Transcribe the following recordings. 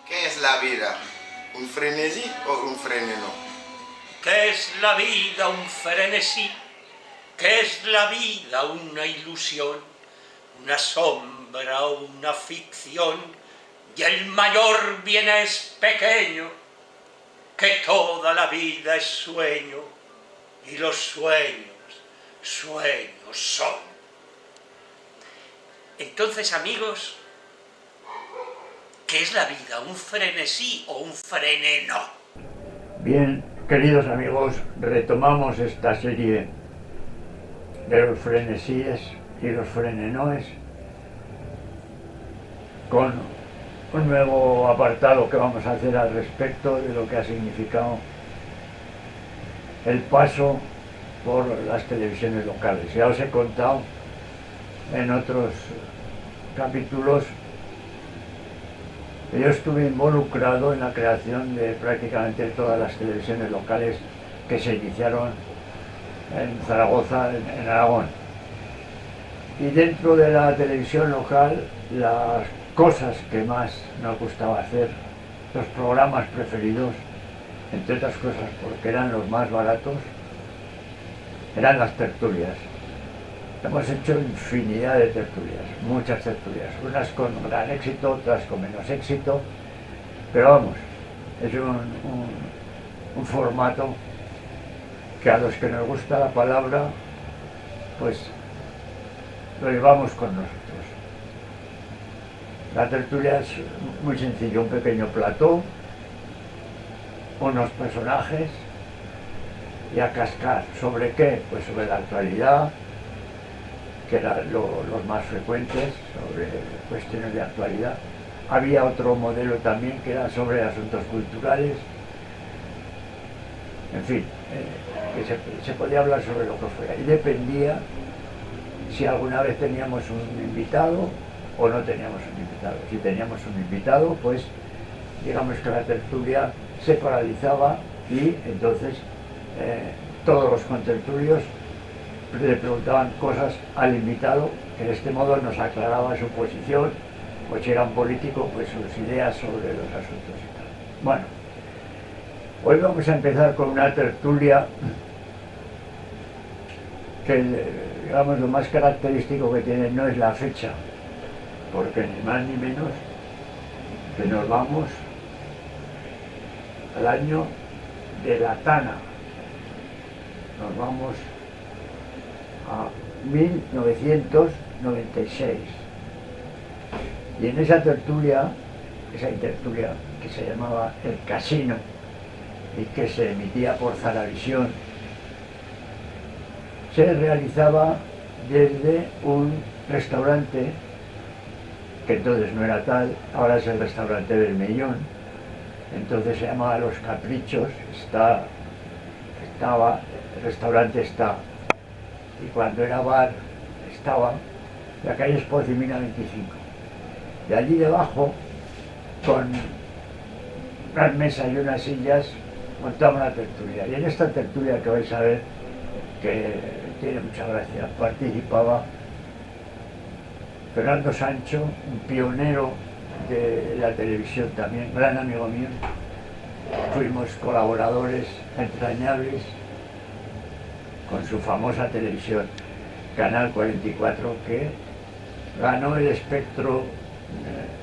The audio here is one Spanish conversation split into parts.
¿Qué es la vida? ¿Un frenesí o un freneno? ¿Qué es la vida? Un frenesí. ¿Qué es la vida? Una ilusión, una sombra o una ficción. Y el mayor bien es pequeño, que toda la vida es sueño, y los sueños, sueños son. Entonces, amigos, ¿qué es la vida? ¿Un frenesí o un freneno? Bien, queridos amigos, retomamos esta serie de los frenesíes y los frenenoes con un nuevo apartado que vamos a hacer al respecto de lo que ha significado el paso por las televisiones locales. Ya os he contado en otros capítulos que yo estuve involucrado en la creación de prácticamente todas las televisiones locales que se iniciaron en Zaragoza, en Aragón. Y dentro de la televisión local, las cosas que más nos gustaba hacer, los programas preferidos, entre otras cosas porque eran los más baratos, eran las tertulias. Hemos hecho infinidad de tertulias, muchas tertulias, unas con gran éxito, otras con menos éxito, pero vamos, es un formato que a los que nos gusta la palabra, pues lo llevamos con nosotros. La tertulia es muy sencillo, un pequeño plató, unos personajes y a cascar. ¿Sobre qué? Pues sobre la actualidad, que eran los más frecuentes, sobre cuestiones de actualidad. Había otro modelo también que era sobre asuntos culturales. En fin, que se podía hablar sobre lo que fuera. Y dependía si alguna vez teníamos un invitado o no teníamos un invitado. Si teníamos un invitado, pues digamos que la tertulia se paralizaba y entonces todos los contertulios le preguntaban cosas al invitado, que de este modo nos aclaraba su posición, o si era un político, pues sus ideas sobre los asuntos y tal. Bueno, hoy vamos a empezar con una tertulia que, digamos, lo más característico que tiene no es la fecha, porque ni más ni menos que nos vamos al año de la Tana, nos vamos a 1996. Y en esa tertulia que se llamaba El Casino y que se emitía por Zaravisión, se realizaba desde un restaurante que entonces no era tal, ahora es el restaurante Bermellón, entonces se llamaba Los Caprichos, el restaurante está, y cuando era bar estaba en la calle Espocimina 25. Y allí debajo, con unas mesas y unas sillas, montaba una tertulia. Y en esta tertulia que vais a ver, que tiene mucha gracia, participaba Fernando Sancho, un pionero de la televisión también, gran amigo mío. Fuimos colaboradores entrañables con su famosa televisión, Canal 44, que ganó el espectro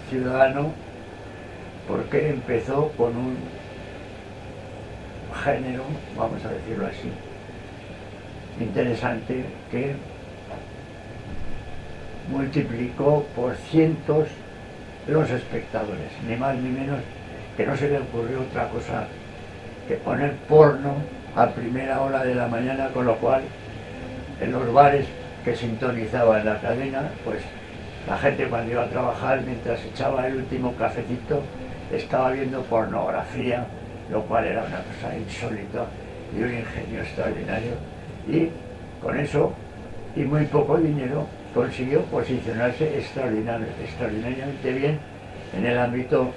ciudadano porque empezó con un género, vamos a decirlo así, interesante, que multiplicó por cientos los espectadores, ni más ni menos, que no se le ocurrió otra cosa que poner porno a primera hora de la mañana, con lo cual en los bares que sintonizaban la cadena, pues la gente cuando iba a trabajar, mientras echaba el último cafecito, estaba viendo pornografía, lo cual era una cosa insólita y un ingenio extraordinario, y con eso y muy poco dinero consiguió posicionarse extraordinariamente bien en el ámbito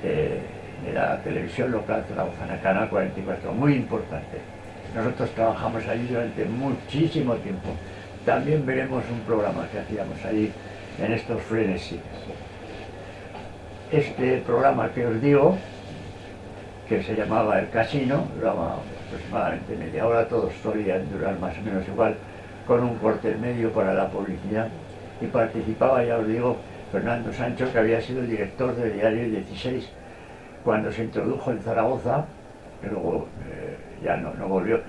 de la televisión local zaragozana, Canal 44, muy importante. Nosotros trabajamos allí durante muchísimo tiempo. También veremos un programa que hacíamos allí en estos frenesíes. este programa que os digo, que se llamaba El Casino, duraba aproximadamente media hora, todos solían durar más o menos igual, con un corte medio para la publicidad, y participaba, ya os digo, Fernando Sancho, que había sido el director del diario 16 cuando se introdujo en Zaragoza, que luego ya no volvió.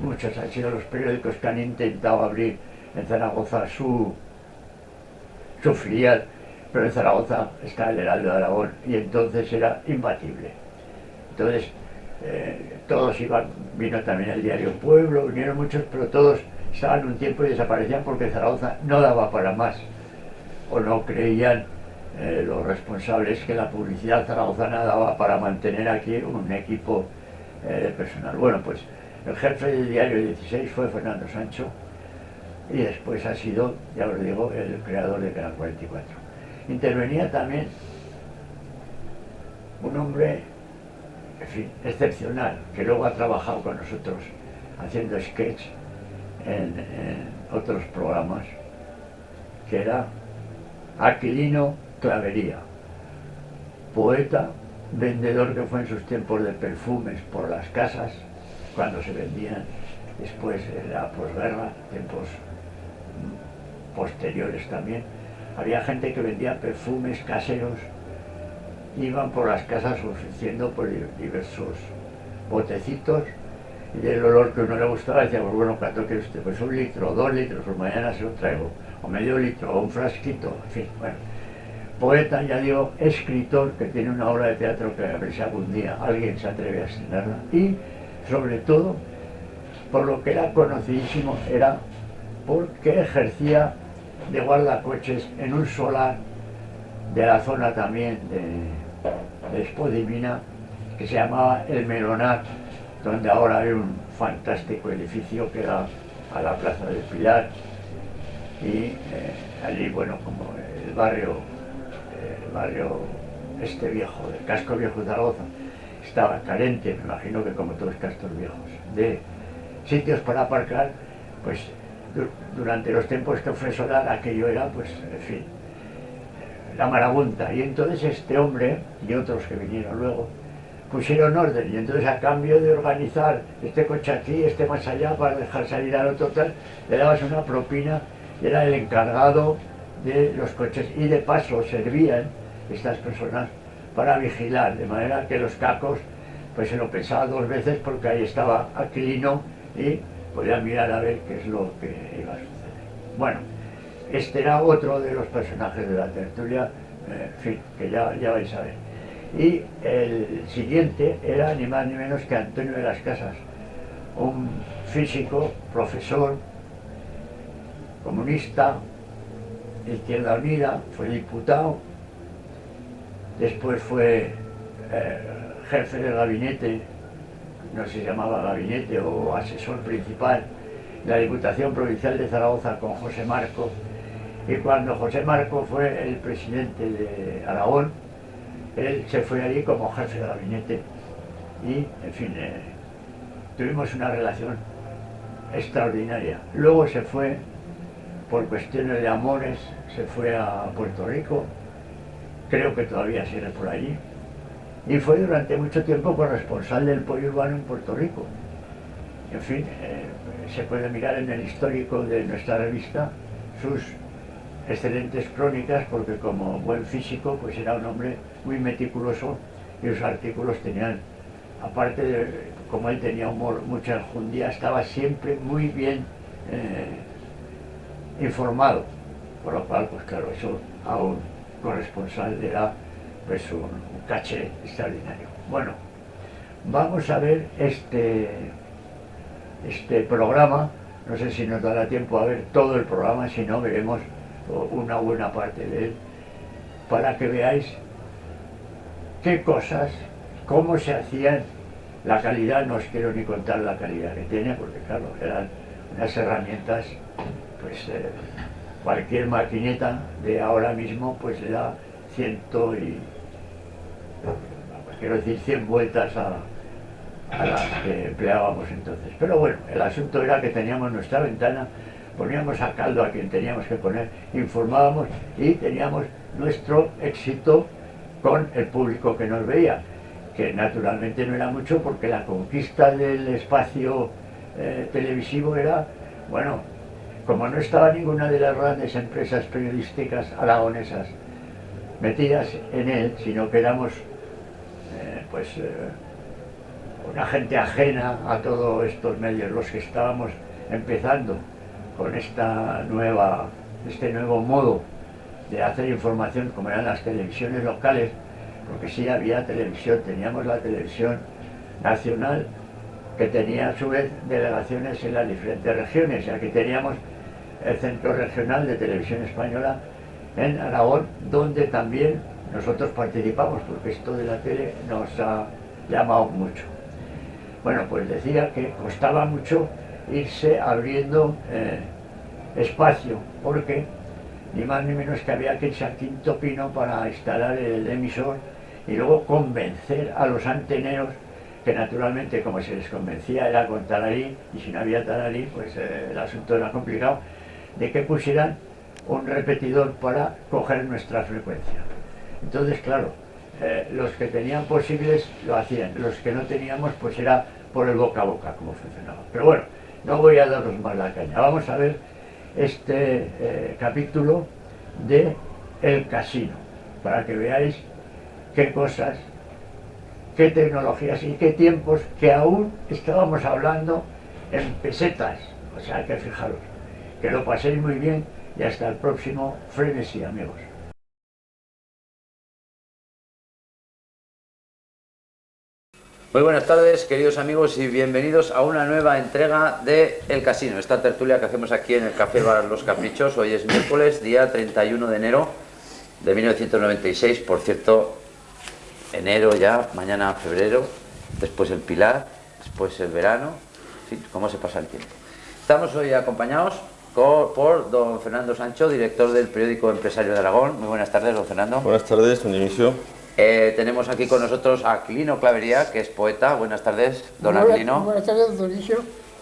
Muchos han sido los periódicos que han intentado abrir en Zaragoza su filial, pero en Zaragoza está el Heraldo de Aragón y entonces era imbatible. Entonces todos iban, vino también el diario Pueblo, vinieron muchos, pero todos estaban un tiempo y desaparecían porque Zaragoza no daba para más, o no creían los responsables que la publicidad zaragozana daba para mantener aquí un equipo de personal. Bueno, pues el jefe del diario 16 fue Fernando Sancho y después ha sido, ya os digo, el creador de Canal 44. Intervenía también un hombre, en fin, excepcional, que luego ha trabajado con nosotros haciendo sketch en otros programas, que era Aquilino Clavería, poeta, vendedor que fue en sus tiempos de perfumes por las casas, cuando se vendían después de la posguerra, tiempos posteriores también. Había gente que vendía perfumes caseros, iban por las casas ofreciendo por diversos botecitos, y del olor que uno le gustaba decía, pues bueno, ¿cuánto quiere usted? Pues 1 litro, o 2 litros, pues mañana se lo traigo, o medio litro, o un frasquito, en fin, bueno. Poeta, ya digo, escritor, que tiene una obra de teatro que a ver si algún día alguien se atreve a estrenarla, y sobre todo, por lo que era conocidísimo, era porque ejercía de guardacoches en un solar de la zona también de Espodimina, que se llamaba El Melonar, donde ahora hay un fantástico edificio que da a la Plaza del Pilar, y allí, bueno, como el barrio este viejo, el casco viejo de Zaragoza, estaba carente, me imagino que como todos los cascos viejos, de sitios para aparcar, pues durante los tiempos que fue solar aquello era, pues, en fin, la marabunta. Y entonces este hombre y otros que vinieron luego pusieron orden, y entonces a cambio de organizar este coche aquí, este más allá, para dejar salir al otro tal, le dabas una propina y era el encargado de los coches, y de paso servían estas personas para vigilar, de manera que los cacos pues se lo pensaban 2 veces, porque ahí estaba Aquilino y podían mirar a ver qué es lo que iba a suceder. Bueno, este era otro de los personajes de la tertulia, en fin, que ya vais a ver. Y el siguiente era ni más ni menos que Antonio de las Casas, un físico, profesor, comunista, Izquierda Unida, fue diputado, después fue jefe del gabinete, no sé si se llamaba gabinete o asesor principal de la Diputación Provincial de Zaragoza con José Marco, y cuando José Marco fue el presidente de Aragón, él se fue allí como jefe de gabinete y, en fin, tuvimos una relación extraordinaria. Luego se fue, por cuestiones de amores, se fue a Puerto Rico, creo que todavía sigue por allí, y fue durante mucho tiempo corresponsal del Pollo Urbano en Puerto Rico. En fin, se puede mirar en el histórico de nuestra revista sus excelentes crónicas, porque como buen físico pues era un hombre muy meticuloso, y sus artículos tenían, aparte de, como él tenía humor, mucha enjundia, estaba siempre muy bien informado, por lo cual, pues claro, eso a un corresponsal le da pues un caché extraordinario. Bueno, vamos a ver este programa, no sé si nos dará tiempo a ver todo el programa, si no veremos una buena parte de él, para que veáis qué cosas, cómo se hacían, la calidad, no os quiero ni contar la calidad que tiene, porque claro, eran unas herramientas, pues cualquier maquineta de ahora mismo pues le da 100 vueltas a las que empleábamos entonces. Pero bueno, el asunto era que teníamos nuestra ventana, poníamos a caldo a quien teníamos que poner, informábamos y teníamos nuestro éxito con el público que nos veía, que naturalmente no era mucho porque la conquista del espacio televisivo era, bueno, como no estaba ninguna de las grandes empresas periodísticas aragonesas metidas en él, sino que éramos una gente ajena a todos estos medios, los que estábamos empezando con este nuevo modo de hacer información, como eran las televisiones locales, porque sí había televisión, teníamos la televisión nacional, que tenía a su vez delegaciones en las diferentes regiones, ya que teníamos el Centro Regional de Televisión Española en Aragón, donde también nosotros participamos, porque esto de la tele nos ha llamado mucho. Bueno, pues decía que costaba mucho irse abriendo espacio, porque ni más ni menos que había que irse a Quinto Pino para instalar el emisor y luego convencer a los anteneros, que naturalmente como se les convencía era con Tararí, y si no había Tararí pues el asunto era complicado, de que pusieran un repetidor para coger nuestra frecuencia. Entonces, claro, los que tenían posibles lo hacían, los que no teníamos pues era por el boca a boca como funcionaba. Pero bueno, no voy a daros más la caña, vamos a ver este capítulo de El Casino, para que veáis qué cosas, qué tecnologías y qué tiempos, que aún estábamos hablando en pesetas. O sea que fijaros, que lo paséis muy bien y hasta el próximo Frenesí, amigos. Muy buenas tardes, queridos amigos, y bienvenidos a una nueva entrega de El Casino, esta tertulia que hacemos aquí en el Café Bar Los Caprichos. Hoy es miércoles, día 31 de enero de 1996, por cierto, enero ya, mañana febrero, después el Pilar, después el verano, en fin, cómo se pasa el tiempo. Estamos hoy acompañados por don Fernando Sancho, director del periódico Empresario de Aragón. Muy buenas tardes, don Fernando. Buenas tardes, don Dionisio. Tenemos aquí con nosotros a Aquilino Clavería, que es poeta. Buenas tardes, don Aquilino. Buenas tardes, don Dionisio.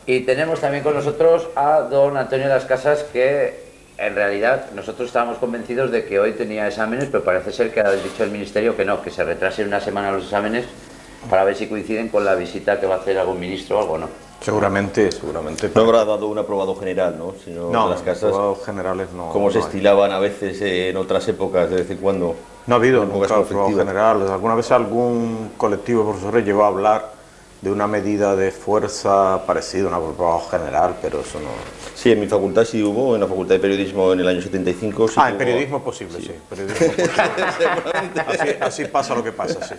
Y tenemos también con nosotros a don Antonio de las Casas, que en realidad nosotros estábamos convencidos de que hoy tenía exámenes, pero parece ser que ha dicho el Ministerio que no, que se retrasen una semana los exámenes para ver si coinciden con la visita que va a hacer algún ministro o algo, ¿no? Seguramente. No habrá dado un aprobado general, ¿no? Sino No, de las casas, aprobados generales no. como no se hay. estilaban a veces en otras épocas, de vez en cuando. No ha habido en nunca épocas aprobado conflictivas. general. Alguna vez algún colectivo de profesores llegó a hablar de una medida de fuerza parecida a un aprobado general, pero eso no... Sí, en mi facultad sí hubo, en la Facultad de Periodismo en el año 75. Sí en periodismo es posible, sí. Periodismo posible. así pasa lo que pasa, sí.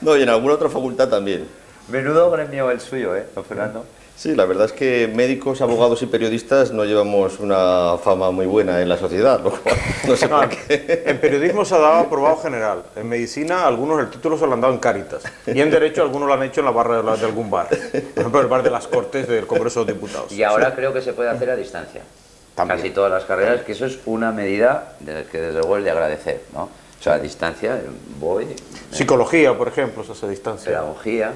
No, y en alguna otra facultad también. Menudo gremio el suyo, don Fernando. Sí, la verdad es que médicos, abogados y periodistas no llevamos una fama muy buena en la sociedad, lo cual no sé por qué. En periodismo se ha dado aprobado general. En medicina algunos el título se lo han dado en Cáritas. Y en derecho algunos lo han hecho en la barra de algún bar. Por ejemplo, el bar de las Cortes del Congreso de Diputados. Y ahora creo que se puede hacer a distancia. También. Casi todas las carreras, que eso es una medida que desde luego es de agradecer, ¿no? O sea, a distancia, voy... Psicología, por ejemplo, se hace a distancia. Pedagogía,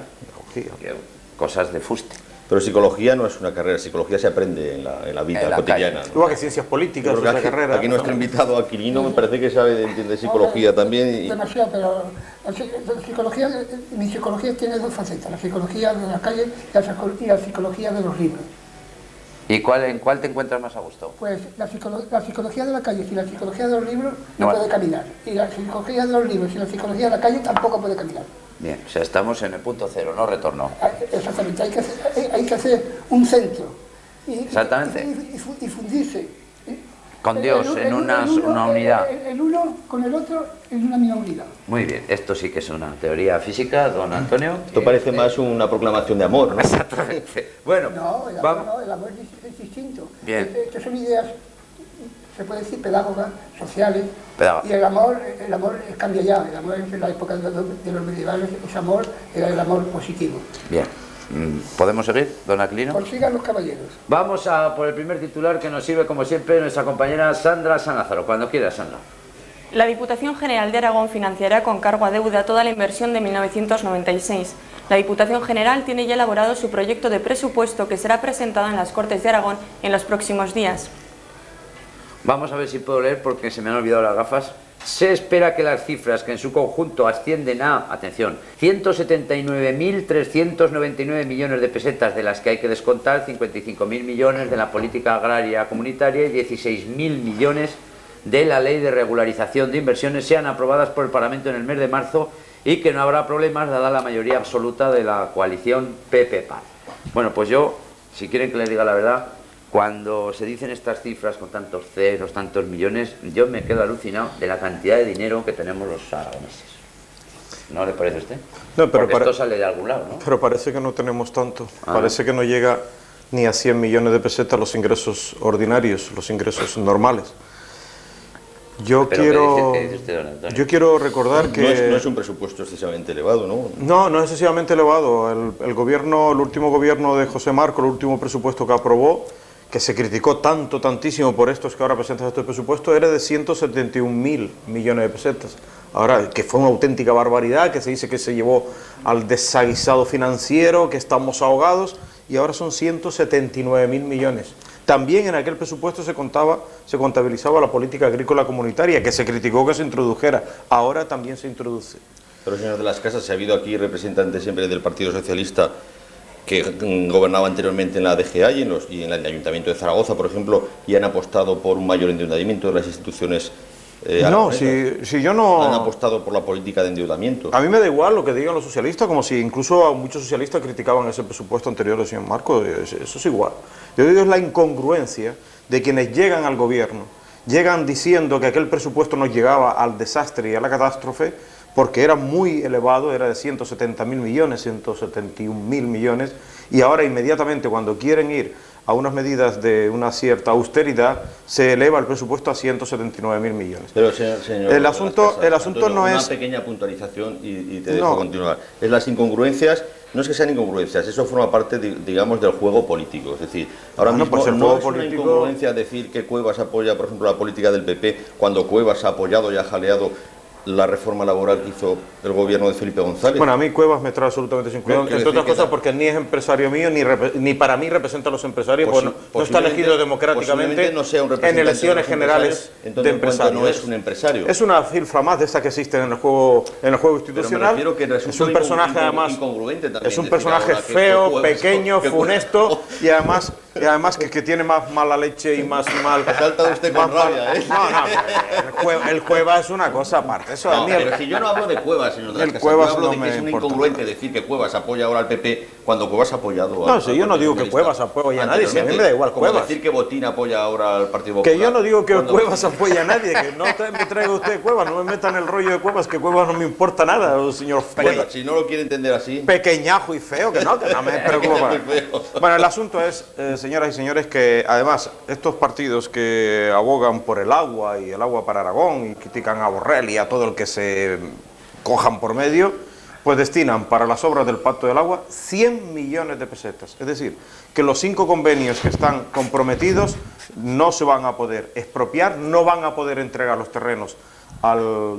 Pedagogía. cosas de fuste. Pero psicología no es una carrera, psicología se aprende en la vida En la cotidiana. calle. ¿no? Igual que ciencias políticas, Yo creo esa que carrera. aquí nuestro invitado Aquilino me parece que entiende psicología también. Y... Demasiado, pero la psicología, mi psicología tiene dos facetas, la psicología de la calle y la psicología de los libros. ¿Y en cuál te encuentras más a gusto? Pues la psicología de la calle y la psicología de los libros no Bueno. puede caminar. Y la psicología de los libros y la psicología de la calle tampoco puede caminar. Bien, o sea, estamos en el punto cero, no retorno. Exactamente, hay que hacer un centro. Exactamente. Y fundirse. Con Dios, en una unidad. El uno con el otro en una misma unidad. Muy bien, esto sí que es una teoría física, don Antonio. Esto parece más una proclamación de amor, ¿no? Exactamente. Bueno, No, el amor, vamos. no, el amor es distinto. Bien. Estas son ideas, se puede decir, pedagogas, sociales. Pedagogas. Y el amor cambia ya. El amor en la época de los medievales, ese amor era el amor positivo. Bien. ¿Podemos seguir, don Aquilino? Consigan los caballeros. Vamos a por el primer titular, que nos sirve como siempre nuestra compañera Sandra Sanázaro. Cuando quiera, Sandra. La Diputación General de Aragón financiará con cargo a deuda toda la inversión de 1996. La Diputación General tiene ya elaborado su proyecto de presupuesto, que será presentado en las Cortes de Aragón en los próximos días. Vamos a ver si puedo leer, porque se me han olvidado las gafas. Se espera que las cifras, que en su conjunto ascienden a, atención, 179.399 millones de pesetas, de las que hay que descontar 55.000 millones de la política agraria comunitaria y 16.000 millones de la Ley de Regularización de Inversiones, sean aprobadas por el Parlamento en el mes de marzo y que no habrá problemas dada la mayoría absoluta de la coalición PP-PAD. Bueno, pues yo, si quieren que les diga la verdad, cuando se dicen estas cifras con tantos ceros, tantos millones, yo me quedo alucinado de la cantidad de dinero que tenemos los aragoneses. ¿No le parece a usted? No, pero porque esto sale de algún lado, ¿no? Pero parece que no tenemos tanto. Parece que no llega ni a 100 millones de pesetas los ingresos ordinarios, los ingresos normales. Yo quiero recordar que... No es un presupuesto excesivamente elevado, ¿no? No es excesivamente elevado. El último gobierno de José Marco, el último presupuesto que aprobó, que se criticó tantísimo por estos que ahora presentan este presupuesto, era de 171.000 millones de pesetas. Ahora, que fue una auténtica barbaridad, que se dice que se llevó al desaguisado financiero, que estamos ahogados, y ahora son 179.000 millones. También en aquel presupuesto se contabilizaba la política agrícola comunitaria, que se criticó que se introdujera. Ahora también se introduce. Pero, señor de las Casas, si ha habido aquí representantes siempre del Partido Socialista que gobernaba anteriormente en la DGA y en el Ayuntamiento de Zaragoza, por ejemplo, y han apostado por un mayor endeudamiento de las instituciones si yo no... Han apostado por la política de endeudamiento. A mí me da igual lo que digan los socialistas, como si incluso muchos socialistas criticaban ese presupuesto anterior del señor Marco, eso es igual. Yo digo es la incongruencia de quienes llegan al gobierno, llegan diciendo que aquel presupuesto nos llegaba al desastre y a la catástrofe, porque era muy elevado, era de 170.000 millones, 171.000 millones, y ahora inmediatamente cuando quieren ir a unas medidas de una cierta austeridad, se eleva el presupuesto a 179.000 millones. Pero, señor el asunto Antonio, no es... Una pequeña puntualización y te dejo continuar. Es las incongruencias, no es que sean incongruencias, eso forma parte, digamos, del juego político. Es decir, ahora mismo pues no es una incongruencia decir que Cuevas apoya, por ejemplo, la política del PP, cuando Cuevas ha apoyado y ha jaleado la reforma laboral que hizo el gobierno de Felipe González. Bueno, a mí Cuevas me trae absolutamente sin cuidado, entre otras cosas porque ni es empresario mío, ni para mí representa a los empresarios, no está elegido democráticamente no sea un en elecciones generales de empresarios. No es un empresario. Es una cifra más de estas que existen en el juego institucional. Pero me refiero que es un personaje además, es un personaje feo, pequeño, funesto y además que tiene más mala leche y más mal. Ha saltado usted con rabia, ¿eh? No, el Cuevas es una cosa aparte. Eso no, pero si yo no hablo de Cuevas, señor de las Casas, yo hablo de que es un incongruente decir que Cuevas apoya ahora al PP cuando Cuevas ha apoyado No, si yo no digo que Cuevas apoya a nadie, si a mí me da igual como Cuevas. decir que Botín apoya ahora al Partido Popular. Que yo no digo que Cuevas apoya a nadie, que no me traiga usted Cuevas, no me metan el rollo de Cuevas, que Cuevas no me importa nada, señor Cuevas. Si no lo quiere entender así. Pequeñajo y feo, que no me preocupa. Bueno, el asunto es, señoras y señores, que además estos partidos que abogan por el agua y el agua para Aragón y critican a Borrell y a todo el que se cojan por medio, pues destinan para las obras del Pacto del Agua 100 millones de pesetas. Es decir, que los 5 convenios que están comprometidos no se van a poder expropiar, no van a poder entregar los terrenos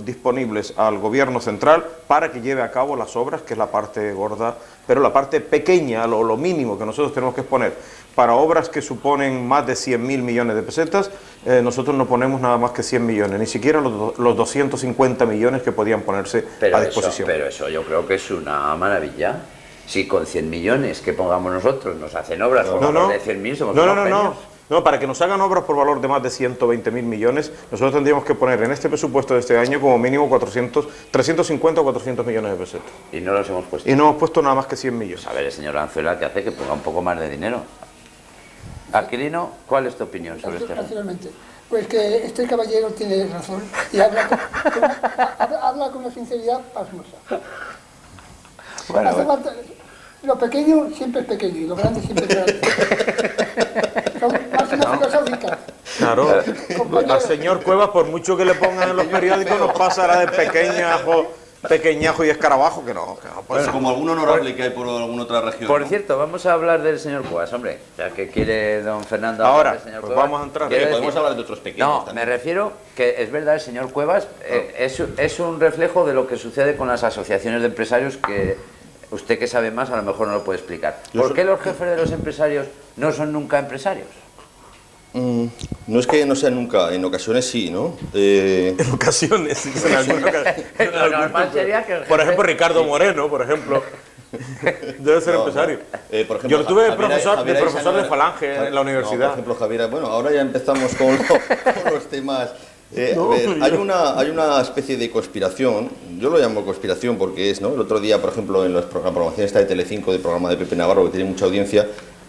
disponibles al gobierno central para que lleve a cabo las obras, que es la parte gorda, pero la parte pequeña, lo mínimo que nosotros tenemos que exponer para obras que suponen más de 100.000 millones de pesetas, nosotros no ponemos nada más que 100 millones, ni siquiera los 250 millones que podían ponerse a disposición. Pero eso yo creo que es una maravilla. Si con 100 millones que pongamos nosotros nos hacen obras por valor de 100.000, somos unos genios. No, para que nos hagan obras por valor de más de 120.000 millones, nosotros tendríamos que poner en este presupuesto de este año como mínimo 350 o 400 millones de pesetas. Y no los hemos puesto. Y no hemos puesto nada más que 100 millones. A ver, el señor Anzuela, ¿qué hace? Que ponga un poco más de dinero. Aquilino, ¿cuál es tu opinión sobre este asunto? Pues que este caballero tiene razón y habla con una sinceridad pasmosa. Bueno, lo pequeño siempre es pequeño y lo grande siempre es grande. Son máximas filosóficas. Claro, al señor Cuevas, por mucho que le pongan en los periódicos, nos pasará de pequeñajo y escarabajo, que no pues como algún honorable que hay por alguna otra región. Por cierto, vamos a hablar del señor Cuevas, hombre, ya que quiere don Fernando ahora hablar del señor pues Cuevas. Vamos a entrar. Podemos hablar de otros pequeños. No, también. me refiero que es verdad, el señor Cuevas es un reflejo de lo que sucede con las asociaciones de empresarios, que usted, que sabe más, a lo mejor no lo puede explicar. ¿Por qué los jefes de los empresarios no son nunca empresarios? No es que no sea nunca, en ocasiones sí, ¿no? En ocasiones, sí, en alguna Lo normal sería que el Por jefe- ejemplo, Ricardo Moreno, por ejemplo. Debe ser empresario. Por ejemplo, Yo lo tuve de Javier profesor Aysana- de Falange en la universidad. No, por ejemplo, Javier, bueno, ahora ya empezamos con los temas. A ver, hay una especie de conspiración, yo lo llamo conspiración porque es, ¿no? El otro día, por ejemplo, en la programación esta de Telecinco, del programa de Pepe Navarro, que tiene mucha audiencia,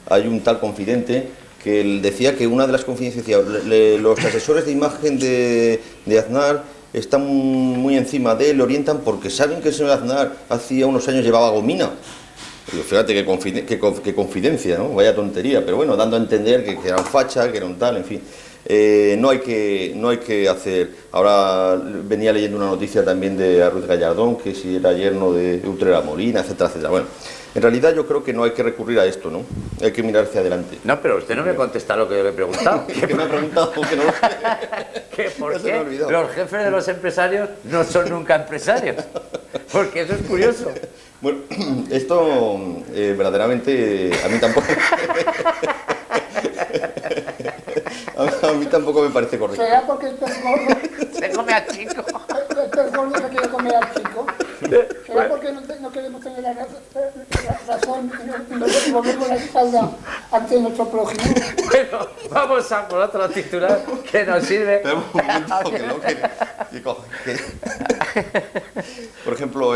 hay un tal confidente que él decía que una de las confidencias decía, los asesores de imagen de Aznar están muy encima de él, le orientan porque saben que el señor Aznar hacía unos años llevaba gomina. Digo, fíjate qué confidencia, ¿no? Vaya tontería, pero bueno, dando a entender que era un facha, que era un tal, en fin. No hay que hacer. Ahora venía leyendo una noticia también de Ruiz Gallardón, que si era yerno de Utrera Molina, etcétera, etcétera. Bueno, en realidad yo creo que no hay que recurrir a esto, ¿no? Hay que mirar hacia adelante. No, pero usted no me contesta lo que yo le he preguntado. ¿Qué me ha preguntado? Que no lo sé. ¿Qué? ¿Por Ya se me ha qué olvidado. los jefes de los empresarios no son nunca empresarios? Porque eso es curioso. Bueno, esto verdaderamente a mí tampoco. A mí tampoco me parece correcto. ¿Será porque el pez gordo, Se come a chico. el pez gordo se quiere comer al chico? ¿Será porque no queremos tener la razón y nos volvemos la espalda ante nuestro prójimo? Bueno, vamos a por otro titular que nos sirve. Pero un momento, por ejemplo,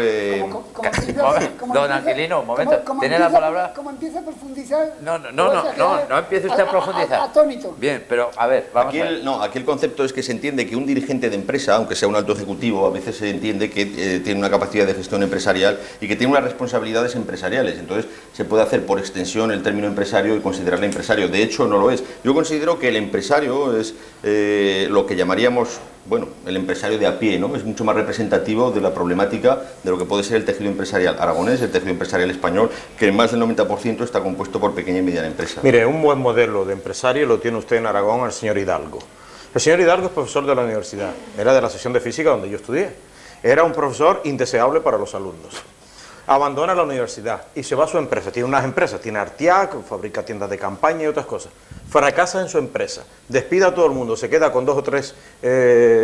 Don Aquilino, un momento, ¿tiene la palabra? Como empieza a profundizar... No empiece usted a profundizar. Atónito. Bien, pero a ver, vamos a ver. aquí el concepto es que se entiende que un dirigente de empresa, aunque sea un alto ejecutivo, a veces se entiende que tiene una capacidad de gestión empresarial y que tiene unas responsabilidades empresariales. Entonces se puede hacer por extensión el término empresario y considerarle empresario. De hecho, no lo es. Yo considero que el empresario es lo que llamaríamos, bueno, el empresario de a pie, ¿no? Es mucho más representativo de la problemática de lo que puede ser el tejido empresarial aragonés, el tejido empresarial español, que en más del 90% está compuesto por pequeña y mediana empresa. Mire, un buen modelo de empresario lo tiene usted en Aragón, el señor Hidalgo. El señor Hidalgo es profesor de la universidad, era de la sección de física donde yo estudié. Era un profesor indeseable para los alumnos. Abandona la universidad y se va a su empresa. Tiene unas empresas, tiene Artiac, fabrica tiendas de campaña y otras cosas. Fracasa en su empresa, despide a todo el mundo, se queda con 2 o 3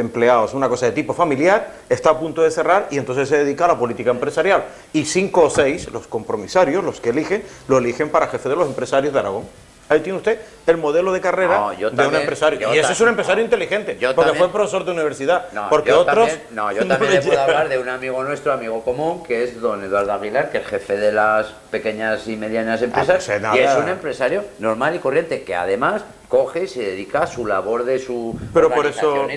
empleados, una cosa de tipo familiar, está a punto de cerrar y entonces se dedica a la política empresarial. Y 5 o 6, los compromisarios, los que eligen, lo eligen para jefe de los empresarios de Aragón. Ahí tiene usted el modelo de carrera de un empresario. Y ese es un empresario inteligente, porque fue profesor de universidad. Porque otros... Yo también le puedo hablar de un amigo nuestro, amigo común, que es don Eduardo Aguilar, que es jefe de las pequeñas y medianas empresas, y es un empresario normal y corriente, que además coge y se dedica a su labor de su Pero por eso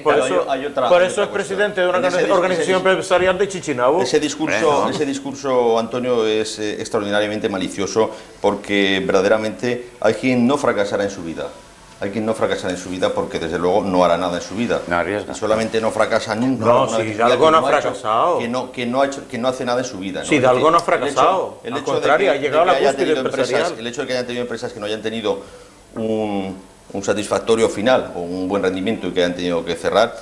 es presidente de una organización empresarial de Chichinabo. Ese discurso, Antonio, es extraordinariamente malicioso, porque verdaderamente hay quien no fracasará en su vida. Hay quien no fracasará en su vida porque desde luego no hará nada en su vida. No arriesga. Y solamente no fracasa nunca. No, si Hidalgo no ha fracasado. Que no hace nada en su vida, ¿no? Si Hidalgo no ha fracasado. Al contrario, ha llegado a la cúspide empresarial. El hecho de que hayan tenido empresas que no hayan tenido un satisfactorio final o un buen rendimiento y que hayan tenido que cerrar,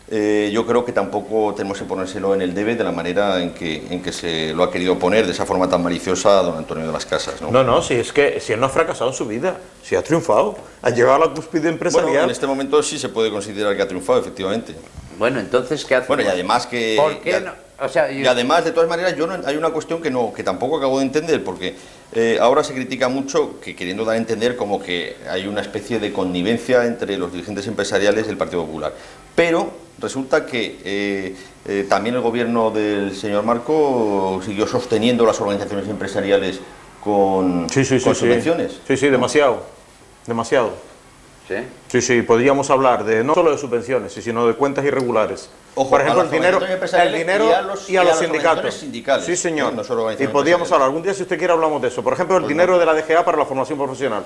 yo creo que tampoco tenemos que ponérselo en el debe de la manera en que se lo ha querido poner, de esa forma tan maliciosa, a don Antonio de las Casas, ¿no? No, si es que si él no ha fracasado en su vida, si ha triunfado, ha llegado a la cúspide empresarial. Bueno, en este momento sí se puede considerar que ha triunfado, efectivamente. Bueno, entonces, ¿qué hace? Bueno, y además que... ¿Por qué no? O sea, y además, de todas maneras, hay una cuestión que tampoco acabo de entender, porque ahora se critica mucho, que queriendo dar a entender como que hay una especie de connivencia entre los dirigentes empresariales del Partido Popular. Pero resulta que también el gobierno del señor Marco siguió sosteniendo las organizaciones empresariales con subvenciones. Sí, demasiado. Sí, podríamos hablar de no solo de subvenciones, sino de cuentas irregulares. Ojo, por ejemplo, el dinero y a los sindicatos. Sindicales, sí, señor. No y podríamos hablar, algún día si usted quiere hablamos de eso. Por ejemplo, el dinero de la DGA para la formación profesional.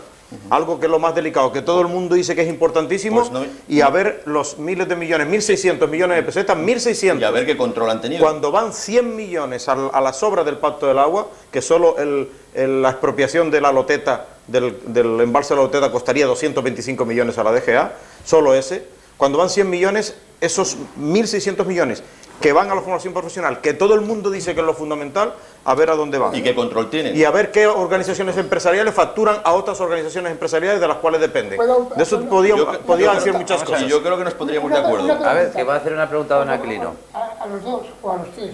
Algo que es lo más delicado, que todo el mundo dice que es importantísimo, y a ver los miles de millones, 1.600 millones de pesetas, 1.600. Y a ver qué control han tenido. Cuando van 100 millones a las obras del Pacto del Agua, que solo la expropiación de la loteta, del embalse de la loteta costaría 225 millones a la DGA, solo ese. Cuando van 100 millones, esos 1.600 millones que van a la formación profesional, que todo el mundo dice que es lo fundamental, a ver a dónde van. ¿Y qué control tienen? Y a ver qué organizaciones empresariales facturan a otras organizaciones empresariales de las cuales dependen. De eso podía decir muchas cosas. Y yo creo que nos pondríamos de acuerdo. A ver, que va a hacer una pregunta a don Aquilino. A los dos o a los tres.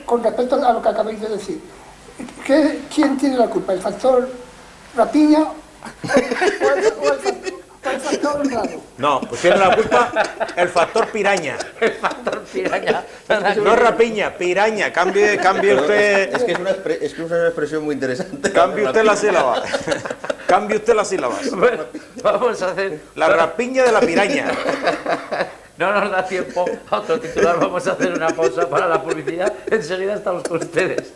Con respecto a lo que acabáis de decir, ¿quién tiene la culpa? ¿El factor rapiña o el factor raro? No, pues tiene la culpa el factor piraña. El factor piraña. No rapiña, piraña. Cambie usted. Es que es una expresión muy interesante. Cambie usted la sílaba. Cambie usted las sílabas. Bueno, vamos a hacer... La rapiña de la piraña. No nos da tiempo a otro titular, vamos a hacer una pausa para la publicidad. Enseguida estamos con ustedes.